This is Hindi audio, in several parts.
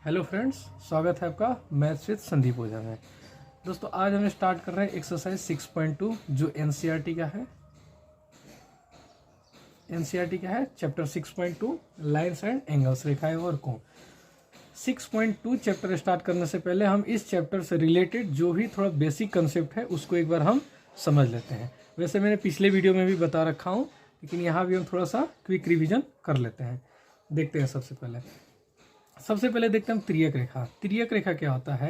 हेलो फ्रेंड्स, स्वागत है आपका मैथ्स विद संदीप ओझा में। दोस्तों आज हम स्टार्ट कर रहे हैं एक्सरसाइज 6.2 जो एनसीईआरटी का है। एनसीईआरटी का है चैप्टर 6.2 लाइन्स एंड एंगल्स, रेखाएं और कोण। 6.2 चैप्टर स्टार्ट करने से पहले हम इस चैप्टर से रिलेटेड जो भी थोड़ा बेसिक कंसेप्ट है उसको एक बार हम समझ लेते हैं। वैसे मैंने पिछले वीडियो में भी बता रखा हूँ, लेकिन यहाँ भी हम थोड़ा सा क्विक रिविजन कर लेते हैं। देखते हैं सबसे पहले देखते हैं हम तिर्यक रेखा। तिर्यक रेखा क्या होता है?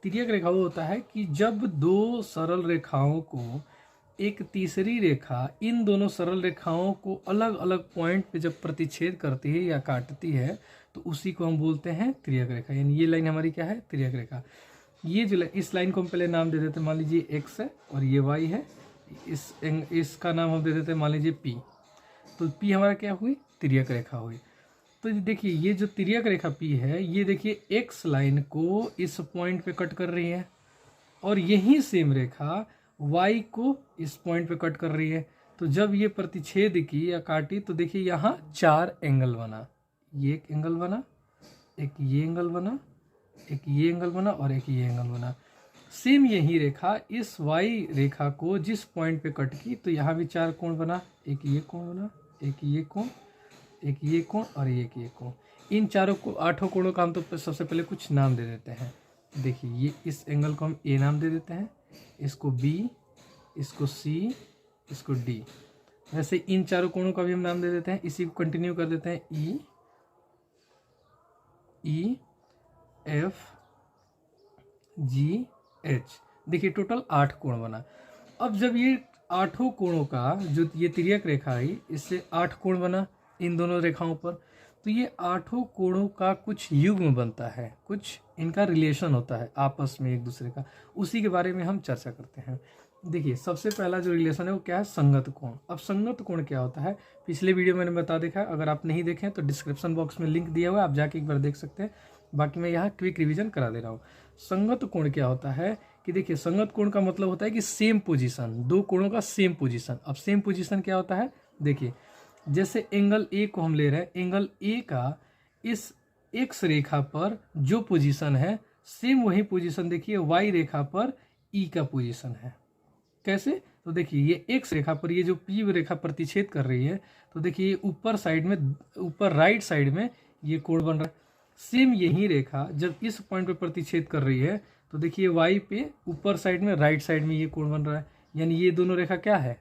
तिर्यक रेखा वो होता है कि जब दो सरल रेखाओं को एक तीसरी रेखा इन दोनों सरल रेखाओं को अलग अलग पॉइंट पे जब प्रतिच्छेद करती है या काटती है तो उसी को हम बोलते हैं तिर्यक रेखा। यानी ये लाइन हमारी क्या है? तिर्यक रेखा। ये जो इस लाइन को हम पहले नाम दे देते हैं, मान लीजिए एक्स है और ये वाई है। इसका नाम हम दे देते हैं मान लीजिए पी। तो पी हमारा क्या हुई? तिर्यक रेखा हुई। तो देखिए ये जो तिर्यक रेखा पी है, ये देखिए एक्स लाइन को इस पॉइंट पे कट कर रही है और यही सेम रेखा वाई को इस पॉइंट पे कट कर रही है। तो जब ये प्रतिच्छेद की या काटी तो देखिए यहाँ चार एंगल बना। ये एक एंगल बना, एक ये एंगल बना, एक ये एंगल बना और एक ये एंगल बना। सेम यही रेखा इस वाई रेखा को जिस पॉइंट पे कट की तो यहाँ भी चार कोण बना। एक ये कोण बना, एक ये कोण, एक ये कोण और एक ये कोण। इन चारों को आठों कोणों का हम तो सबसे पहले कुछ नाम दे देते हैं। देखिए ये इस एंगल को हम ए नाम दे देते हैं, इसको बी, इसको सी, इसको डी। वैसे इन चारों कोणों का भी हम नाम दे देते हैं। इसी को कंटिन्यू कर देते हैं ई, ई, एफ, जी, एच। देखिए टोटल 8 कोण बना। अब जब ये आठों कोणों का जो ये तिर्यक रेखा आई, इससे 8 कोण बना इन दोनों रेखाओं पर, तो ये आठों कोणों का कुछ युग्म बनता है, कुछ इनका रिलेशन होता है आपस में एक दूसरे का। उसी के बारे में हम चर्चा करते हैं। देखिए सबसे पहला जो रिलेशन है वो क्या है? संगत कोण। अब संगत कोण क्या होता है? पिछले वीडियो मैंने बता देखा, अगर आप नहीं देखें तो डिस्क्रिप्शन बॉक्स में लिंक दिया हुआ है, आप जाके एक बार देख सकते हैं। बाकी मैं यहाँ क्विक रिविजन करा दे रहा हूँ। संगत कोण क्या होता है कि देखिए संगत कोण का मतलब होता है कि सेम पोजीशन, दो कोणों का सेम पोजीशन। अब सेम पोजीशन क्या होता है? देखिए जैसे एंगल ए को हम ले रहे हैं, एंगल ए का इस एक्स रेखा पर जो पोजीशन है सेम वही पोजीशन देखिए वाई रेखा पर ई का पोजीशन है। कैसे? तो देखिए ये एक्स रेखा पर ये जो पी रेखा प्रतिच्छेद कर रही है, तो देखिए ऊपर साइड में, ऊपर राइट साइड में ये कोण बन रहा है। सेम यही रेखा जब इस पॉइंट पे प्रतिच्छेद कर रही है तो देखिए वाई पे ऊपर साइड में, राइट साइड में ये कोण बन रहा है। यानी ये दोनों रेखा क्या है?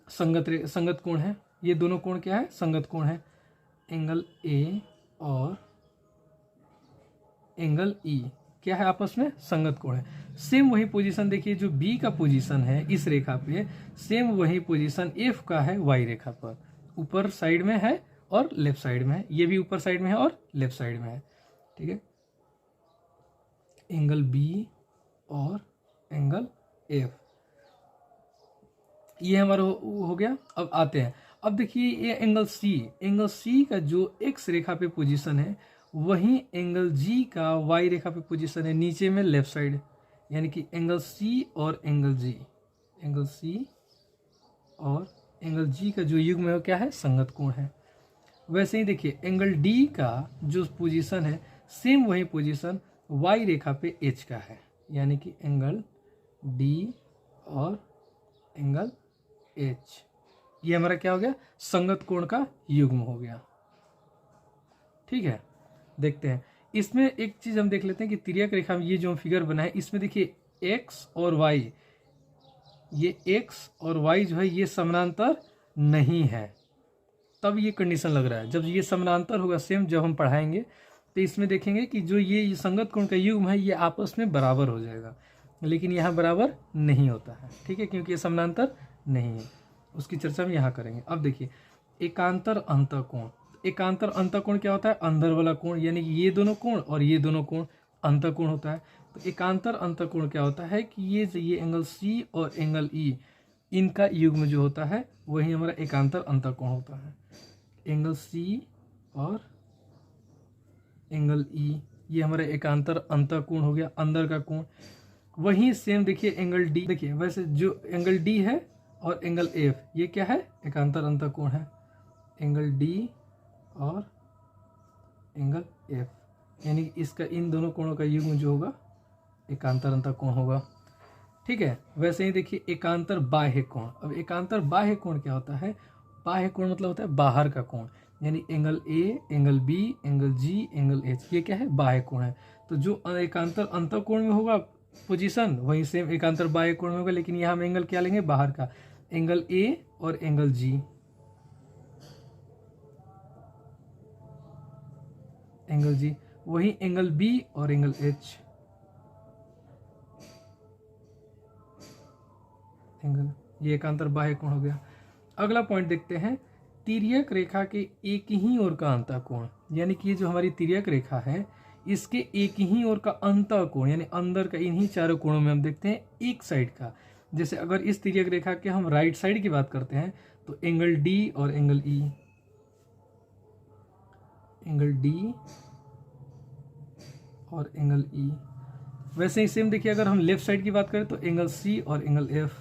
संगत कोण है। ये दोनों कोण क्या है? संगत कोण है। एंगल ए और एंगल ई क्या है? आपस में संगत कोण है। सेम वही पोजीशन देखिए जो बी का पोजीशन है इस रेखा पे, सेम वही पोजीशन एफ का है वाई रेखा पर। ऊपर साइड में है और लेफ्ट साइड में है। ये भी ऊपर साइड में है और लेफ्ट साइड में है। ठीक है, एंगल बी और एंगल एफ ये हमारा हो गया। अब आते हैं, अब देखिए ये एंगल सी का जो एक्स रेखा पे पोजीशन है वही एंगल जी का वाई रेखा पे पोजीशन है, नीचे में लेफ्ट साइड। यानी कि एंगल सी और एंगल जी, एंगल सी और एंगल जी का जो युग्म है वो क्या है? संगत कोण है। वैसे ही देखिए एंगल डी का जो पोजीशन है सेम वही पोजीशन वाई रेखा पे एच का है। यानी कि एंगल डी और एंगल एच ये हमारा क्या हो गया? संगत कोण का युग्म हो गया। ठीक है, देखते हैं इसमें एक चीज हम देख लेते हैं कि तिर्यक रेखा में ये जो फिगर बना है इसमें देखिए एक्स और वाई, ये एक्स और वाई जो है ये समानांतर नहीं है। तब ये कंडीशन लग रहा है। जब ये समानांतर होगा सेम, जब हम पढ़ाएंगे तो इसमें देखेंगे कि जो ये संगत कोण का युग्म है ये आपस में बराबर हो जाएगा, लेकिन यहाँ बराबर नहीं होता है। ठीक है, क्योंकि ये समानांतर नहीं है। उसकी चर्चा हम यहाँ करेंगे। अब देखिए एकांतर अंतःकोण। एकांतर अंतःकोण क्या होता है? अंदर वाला कोण, यानी कि ये दोनों कोण और ये दोनों कोण अंतःकोण होता है। तो एकांतर अंतःकोण क्या होता है कि ये एंगल सी और एंगल ई इनका युग्म जो होता है वही हमारा एकांतर अंतःकोण होता है। एंगल सी और एंगल ई ये हमारा एकांतर अंतःकोण हो गया, अंदर का कोण। वही सेम देखिए एंगल डी, देखिए वैसे जो एंगल डी है और एंगल एफ ये क्या है? एकांतर अंतःकोण है। एंगल डी और एंगल एफ यानी इसका इन दोनों कोणों का युग्म जो होगा एकांतर अंतः कोण होगा। ठीक है, वैसे ही देखिए एकांतर बाह्य कोण। अब एकांतर बाह्य कोण क्या होता है? बाह्य कोण मतलब होता है बाहर का कोण, यानी angle A, angle B, angle G, angle H, ये क्या है? बाह्य कोण है। तो जो एकांतर अंतः कोण में होगा पोजीशन, वही सेम एकांतर बाह्य कोण में होगा, लेकिन यहाँ हम एंगल क्या लेंगे? बाहर का, एंगल ए और एंगल जी, एंगल जी, वही एंगल बी और एंगल एच, एंगल, ये एकांतर बाह्य कोण हो गया। अगला पॉइंट देखते हैं, तिर्यक रेखा के एक ही ओर का अंतः कोण, यानी कि ये जो हमारी तिर्यक रेखा है इसके एक ही ओर का अंतः कोण, यानी अंदर का, इन्हीं चारों कोणों में हम देखते हैं एक साइड का। जैसे अगर इस तिर्यक रेखा के हम राइट साइड की बात करते हैं तो एंगल डी और एंगल ई, एंगल डी और एंगल ई। वैसे ही सेम देखिए अगर हम लेफ्ट साइड की बात करें तो एंगल सी और एंगल एफ,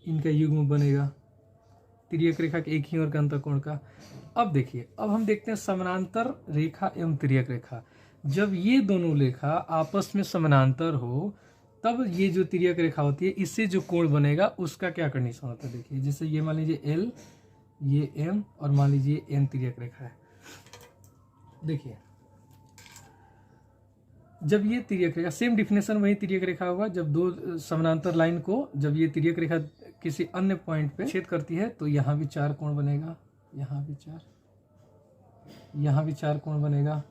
इनका युग्म बनेगा तिर्यक रेखा के एक ही ओर का अंतः कोण का। अब देखिए, अब हम देखते हैं समानांतर रेखा एवं तिर्यक रेखा। जब ये दोनों रेखा आपस में समानांतर हो तब ये जो तिर्यक रेखा होती है इससे जो कोण बनेगा उसका क्या कंडीशन होता है? देखिए जैसे ये मान लीजिए एल, ये एम और मान लीजिए एन तिर्यक रेखा है। देखिए जब ये तिर्यक रेखा, सेम डिफिनेशन वही तिर्यक रेखा होगा, जब दो समानांतर लाइन को जब ये तिर्यक रेखा किसी अन्य पॉइंट पे छेद करती है तो यहाँ भी चार कोण बनेगा, यहाँ भी चार, यहाँ भी चार कोण बनेगा।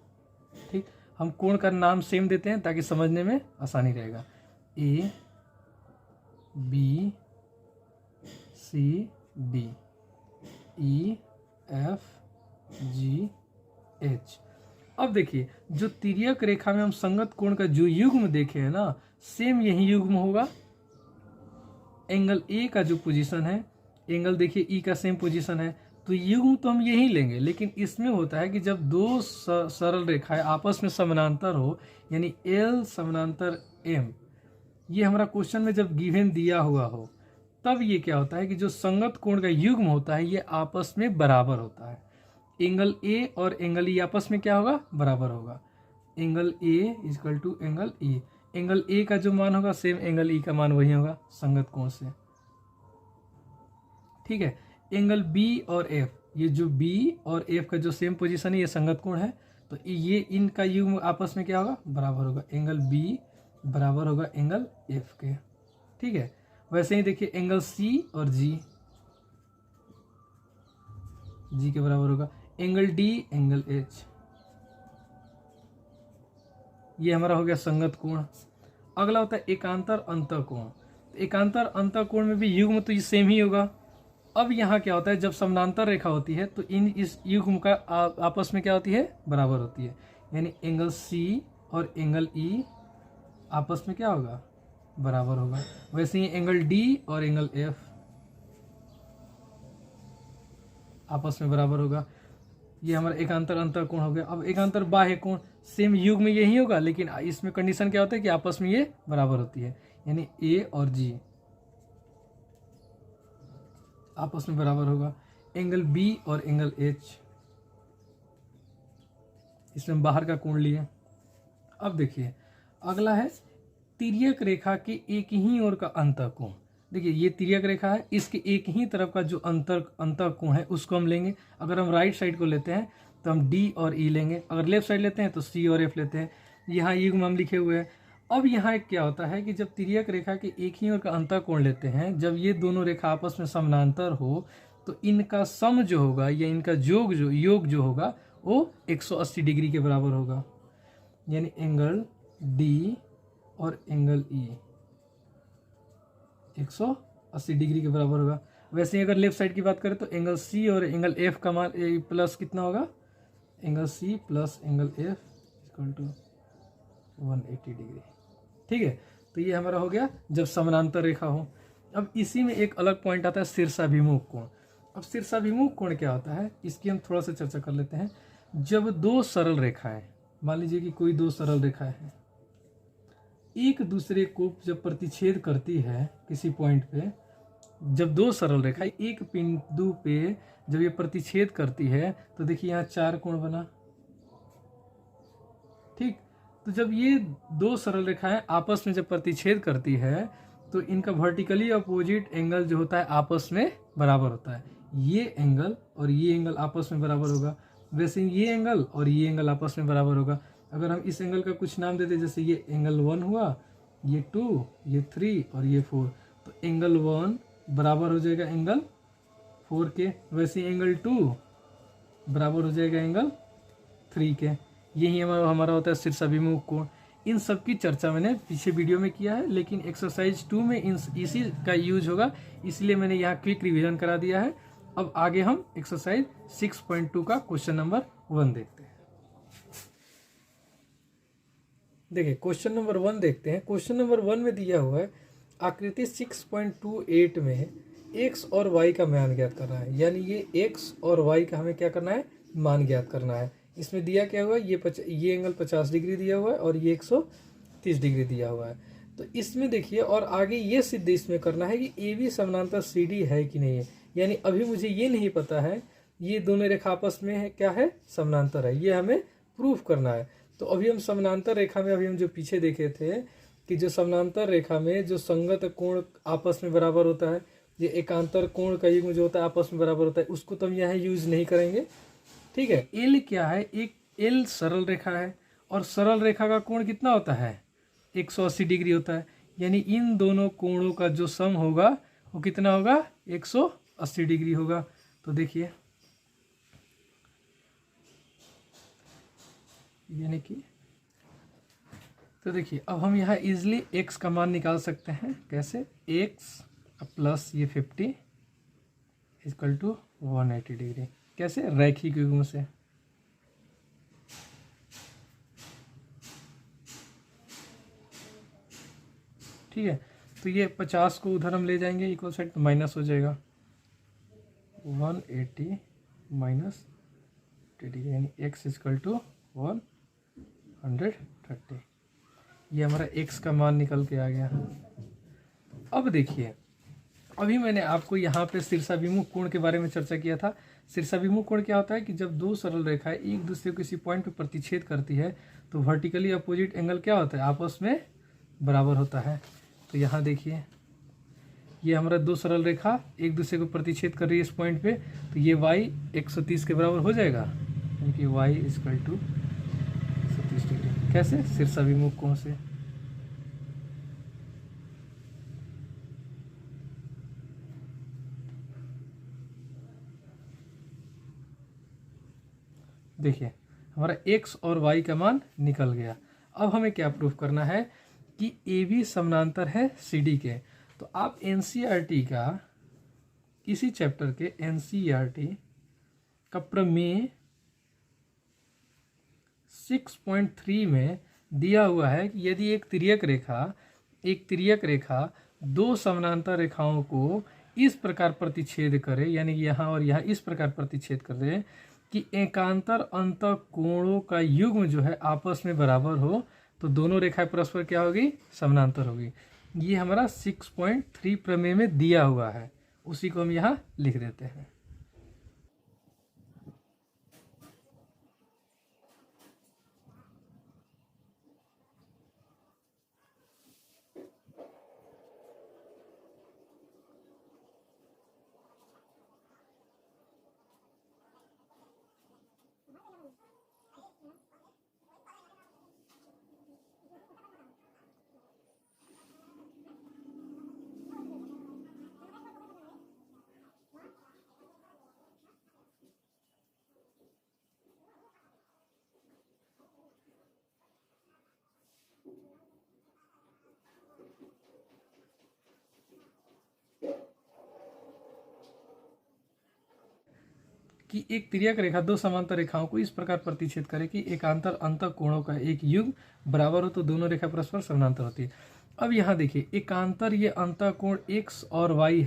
ठीक, हम कोण का नाम सेम देते हैं ताकि समझने में आसानी रहेगा। ए, बी, सी, डी, ई, एफ, जी, एच। अब देखिए जो तिर्यक रेखा में हम संगत कोण का जो युग्म देखे हैं ना, सेम यही युग्म होगा। एंगल ए का जो पोजीशन है, एंगल देखिए ई का सेम पोजीशन है, तो युग्म तो हम यही लेंगे। लेकिन इसमें होता है कि जब दो सरल रेखाएं आपस में समानांतर हो, यानी एल समानांतर एम, ये हमारा क्वेश्चन में जब गिवन दिया हुआ हो, तब ये क्या होता है कि जो संगत कोण का युग्म होता है ये आपस में बराबर होता है। एंगल ए और एंगल ई आपस में क्या होगा? बराबर होगा। Angle A equal to angle E, angle A का जो मान होगा सेम एंगल ई का मान वही होगा संगत कोण से। ठीक है, एंगल बी और एफ, ये जो बी और एफ का जो सेम पोजीशन है ये संगत कोण है, तो ये इनका युग्म आपस में क्या होगा? बराबर होगा। एंगल बी बराबर होगा एंगल एफ के। ठीक है, वैसे ही देखिए एंगल सी और जी, जी के बराबर होगा। एंगल डी, एंगल एच, ये हमारा हो गया संगत कोण। अगला होता है एकांतर अंतः कोण। एकांतर अंतः कोण में भी युग्म तो ये सेम ही होगा। अब यहाँ क्या होता है, जब समानांतर रेखा होती है तो इस युग्म का आपस में क्या होती है? बराबर होती है। यानी एंगल सी और एंगल ई आपस में क्या होगा? बराबर होगा। वैसे ही एंगल डी और एंगल एफ आपस में बराबर होगा। ये हमारा एकांतर अंतः कोण हो गया। अब एकांतर बाह्य कोण, सेम युग्म में यही होगा, लेकिन इसमें कंडीशन क्या होता है कि आपस में ये बराबर होती है। यानी ए और जी आपस में बराबर होगा। एंगल बी और एंगल एच, इसमें बाहर का कोण लिए। अब देखिए अगला है तिर्यक रेखा के एक ही ओर का अंतः कोण। देखिए ये तिर्यक रेखा है, इसके एक ही तरफ का जो अंतः कोण है उसको हम लेंगे। अगर हम राइट साइड को लेते हैं तो हम डी और ई लेंगे, अगर लेफ्ट साइड लेते हैं तो सी और एफ लेते हैं। यहाँ युग्म हम लिखे हुए हैं। अब यहाँ क्या होता है कि जब तिर्यक रेखा के एक ही ओर का अंतः कोण लेते हैं, जब ये दोनों रेखा आपस में समानांतर हो तो इनका सम जो होगा या इनका योग जो होगा वो 180 डिग्री के बराबर होगा। यानी एंगल डी और एंगल ई 180 डिग्री के बराबर होगा। वैसे ही अगर लेफ्ट साइड की बात करें तो एंगल सी और एंगल एफ का मान प्लस कितना होगा? Angle C plus angle F equal to 180 degree. ठीक है, तो ये हमारा हो गया जब समानांतर रेखा हो। अब इसी में एक अलग पॉइंट आता है शीर्षाभिमुख कोण। अब शीर्षाभिमुख कोण क्या होता है इसकी हम थोड़ा सा चर्चा कर लेते हैं। जब दो सरल रेखाएं, मान लीजिए कि कोई दो सरल रेखाएं हैं, एक दूसरे को जब प्रतिच्छेद करती है किसी पॉइंट पे, जब दो सरल रेखा एक बिंदु पे जब ये प्रतिच्छेद करती है तो देखिए यहाँ 4 कोण बना, ठीक। तो जब ये दो सरल रेखाएं आपस में जब प्रतिच्छेद करती है तो इनका वर्टिकली अपोजिट एंगल जो होता है आपस में बराबर होता है। ये एंगल और ये एंगल आपस में बराबर होगा, वैसे ये एंगल और ये एंगल आपस में बराबर होगा। अगर हम इस एंगल का कुछ नाम देते, जैसे ये एंगल 1 हुआ, ये 2, ये 3 और ये 4, तो एंगल 1 बराबर हो जाएगा एंगल 4 के, वैसे एंगल 2 बराबर हो जाएगा एंगल 3 के। यही हमारा होता है शीर्षाभिमुख कोण। इन सब की चर्चा मैंने पीछे वीडियो में किया है, लेकिन एक्सरसाइज 2 में इसी का यूज होगा, इसलिए मैंने यहाँ क्विक रिवीजन करा दिया है। अब आगे हम एक्सरसाइज 6.2 का क्वेश्चन नंबर 1 देखते हैं। देखिए क्वेश्चन नंबर 1 देखते हैं। क्वेश्चन नंबर 1 में दिया हुआ है आकृति 6.28 में x और y का मान ज्ञात करना है, यानी ये x और y का हमें क्या करना है, मान ज्ञात करना है। इसमें दिया क्या हुआ, ये एंगल 50 डिग्री दिया हुआ है और ये 130 डिग्री दिया हुआ है। तो इसमें देखिए, और आगे ये सिद्ध इसमें करना है कि ए बी समानांतर सी डी है कि नहीं है। यानी अभी मुझे ये नहीं पता है ये दोनों रेखा आपस में है क्या है, समानांतर है, ये हमें प्रूफ करना है। तो अभी हम समानांतर रेखा में, अभी हम जो पीछे देखे थे कि जो समानांतर रेखा में जो संगत कोण आपस में बराबर होता है, ये एकांतर कोण का युग्म जो होता है आपस में बराबर होता है, उसको तो हम यहाँ यूज नहीं करेंगे, ठीक है। एल क्या है, एक एल सरल रेखा है और सरल रेखा का कोण कितना होता है, 180 डिग्री होता है। यानी इन दोनों कोणों का जो सम होगा वो कितना होगा, 180 डिग्री होगा। तो देखिए, यानी कि तो देखिए अब हम यहाँ इजिली x का मान निकाल सकते हैं। कैसे, x प्लस ये 50 इक्वल टू 180 डिग्री। कैसे, रैखिक युग्म से। ठीक है, तो ये 50 को उधर हम ले जाएंगे इक्वल साइड, तो माइनस हो जाएगा 180 माइनस 80 डिग्री, यानी x इक्वल टू 130। ये हमारा x का मान निकल के आ गया। अब देखिए, अभी मैंने आपको यहाँ पे शीर्षाभिमुख कोण के बारे में चर्चा किया था। शीर्षाभिमुख कोण क्या होता है कि जब दो सरल रेखाएं एक दूसरे को किसी पॉइंट पे प्रतिच्छेद करती है तो वर्टिकली अपोजिट एंगल क्या होता है, आपस में बराबर होता है। तो यहाँ देखिए, ये हमारा दो सरल रेखा एक दूसरे को प्रतिच्छेद कर रही है इस पॉइंट पे, तो ये y 130 के बराबर हो जाएगा, यानी कि y इक्वल टू 130 डिग्री। कैसे, शीर्षाभिमुख कोण से। देखिए हमारा x और y का मान निकल गया। अब हमें क्या प्रूफ करना है कि ए बी समानांतर है सी डी के। तो आप एनसीईआरटी का, किसी चैप्टर के एनसीईआरटी का प्रमेय 6.3 में दिया हुआ है कि यदि एक तिर्यक रेखा दो समानांतर रेखाओं को इस प्रकार प्रतिच्छेद करे, यानी यहाँ और यहाँ इस प्रकार प्रतिच्छेद कर दे कि एकांतर अंतःकोणों का युग्म जो है आपस में बराबर हो, तो दोनों रेखाएं परस्पर क्या होगी, समानांतर होगी। ये हमारा 6.3 प्रमेय में दिया हुआ है, उसी को हम यहाँ लिख देते हैं। कि एक तिर्यक रेखा दो समांतर रेखाओं को इस प्रकार प्रतिच्छेद करे कि एकांतर अंतःकोणों का एक युग्म बराबर हो, तो दोनों रेखा परस्पर समानांतर होती है। अब यहाँ देखिए, एकांतर ये अंतःकोण x और y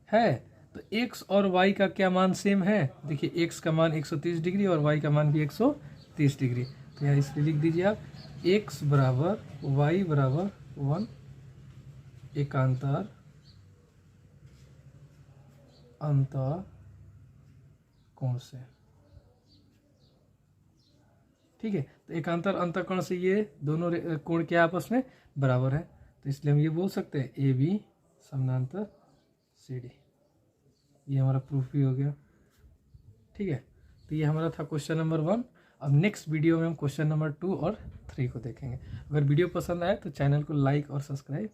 है तो x और y का क्या मान सेम है। देखिए x का मान 130 डिग्री और y का मान भी 130 डिग्री। तो यहाँ इसलिए लिख दीजिए आप x बराबर y बराबर 1 एकांतर अंतः कोण से। ठीक है, तो एकांतर अंतःकोण से ये दोनों कोण क्या आपस में बराबर है, तो इसलिए हम ये बोल सकते हैं ए बी समानांतर सी डी। ये हमारा प्रूफ भी हो गया। ठीक है, तो ये हमारा था क्वेश्चन नंबर 1। अब नेक्स्ट वीडियो में हम क्वेश्चन नंबर 2 और 3 को देखेंगे। अगर वीडियो पसंद आए तो चैनल को लाइक और सब्सक्राइब